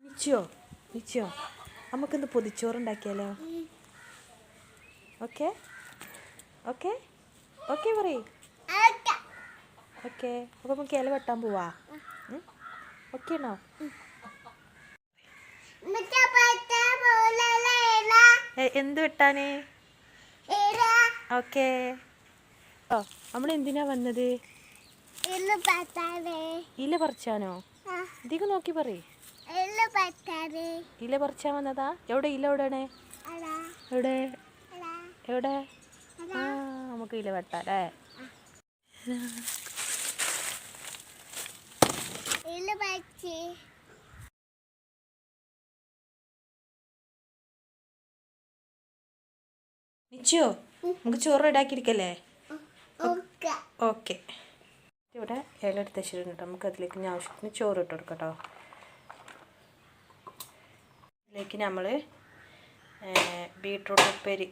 നിച്ചോ നിച്ചോ നമുക്കിന്ന് പൊതിച്ചോറ് ഉണ്ടാക്കിയാലോ? ഓക്കെ ഓക്കെ ഓക്കെ പറയ്. ഓക്കെ അപ്പോൾ നമുക്ക് ഇല വെട്ടാൻ പോവാ. ഓക്കെ ആണോ? എന്ത് വെട്ടാന്? ഓക്കെ. ഓ നമ്മൾ എന്തിനാ വന്നത്? ഇല പറിച്ചാനോ? ഇതിക്ക് നോക്കി പറയ്. ഇല പറിച്ചാൻ വന്നതാ. എവിടെ ഇല? എവിടെയാണ്? എവിടെ എവിടെ? ആ നമുക്ക് ഇല വെട്ടാല്ലേ? നിച്ചോ നമുക്ക് ചോറ് റെഡിയാക്കിയിരിക്കല്ലേ? ഓക്കെ. ഇവിടെ ഇല എടുത്ത് വെച്ചിട്ടുണ്ട് കേട്ടോ. നമുക്ക് അതിലേക്ക് ഞാൻ ആവശ്യത്തിന് ചോറ് ഇട്ട് കൊടുക്കാം കേട്ടോ. ഇതിലേക്ക് നമ്മൾ ബീട്രൂട്ട് ഉപ്പേരി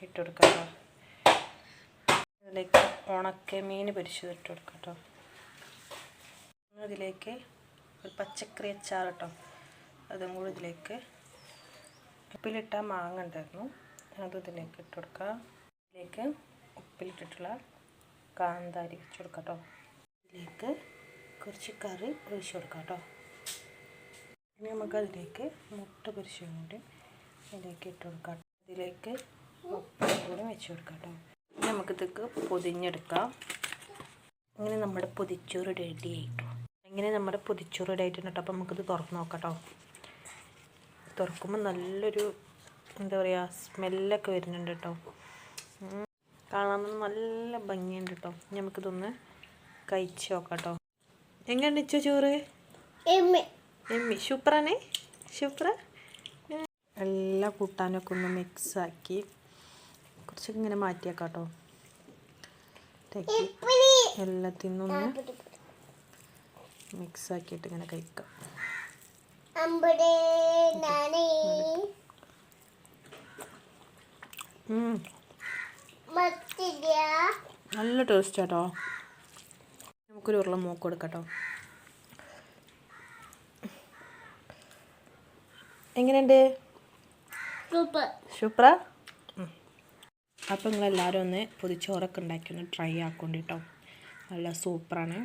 ഇട്ട് കൊടുക്കാം കേട്ടോ. അതിലേക്ക് ഉണക്ക മീൻ പൊരിച്ചത് ഇട്ട് കൊടുക്കാം കേട്ടോ. അതിലേക്ക് ഒരു പച്ചക്കറി അച്ചാർ കേട്ടോ, അതും കൂടി ഇതിലേക്ക്. ഉപ്പിലിട്ട മാങ്ങ ഉണ്ടായിരുന്നു, അതും ഇതിലേക്ക് ഇട്ട് കൊടുക്കാം. ഇതിലേക്ക് ഉപ്പിലിട്ടിട്ടുള്ള കാന്താരി വെച്ച് കൊടുക്കാം കേട്ടോ. ഇതിലേക്ക് കുറച്ച് കറി ഒഴിച്ച് കൊടുക്കാം കേട്ടോ. ഇനി നമുക്കതിലേക്ക് മുട്ട പൊരിച്ചതും കൂടി ഇതിലേക്ക് ഇട്ട് കൊടുക്കാം. ഇതിലേക്ക് ഉപ്പും കൂടി വെച്ച് കൊടുക്കാം കേട്ടോ. ഇനി നമുക്കിതൊക്കെ പൊതിഞ്ഞെടുക്കാം. ഇങ്ങനെ നമ്മുടെ പൊതിച്ചോറ് റെഡി ആയിട്ടോ. ഇങ്ങനെ നമ്മുടെ പൊതിച്ചോറ് റെഡി ആയിട്ടുണ്ട് കേട്ടോ. അപ്പോൾ നമുക്കിത് തുറന്ന് നോക്കാം കേട്ടോ. തുറക്കുമ്പോൾ നല്ലൊരു എന്താ പറയുക സ്മെല്ലൊക്കെ വരുന്നുണ്ട് കേട്ടോ. കാണാൻ നല്ല ഭംഗിയുണ്ട് കേട്ടോ. നമുക്കിതൊന്ന് കഴിച്ച് നോക്കാം കേട്ടോ. എങ്ങനെ ഇച്ചോ ചോറ്? എമ്മി സൂപ്പറാണേ, സൂപ്പറ. എല്ലാ കൂട്ടാനൊക്കെ ഒന്ന് മിക്സാക്കി കുറച്ചൊക്കെ ഇങ്ങനെ മാറ്റിയേക്കാം കേട്ടോ. എല്ലാത്തിനൊന്ന് മിക്സാക്കിയിട്ട് ഇങ്ങനെ കഴിക്കാം. നല്ല ടേസ്റ്റ് കേട്ടോ. നമുക്കൊരു ഉരുള മൂക്ക് കൊടുക്കാം കേട്ടോ. എങ്ങനെയുണ്ട്? സൂപ്പറാ. അപ്പോൾ നിങ്ങളെല്ലാവരും ഒന്ന് പൊതിച്ചോറൊക്കെ ഉണ്ടാക്കി ഒന്ന് ട്രൈ ആക്കോണ്ടി കേട്ടോ. നല്ല സൂപ്പറാണ്.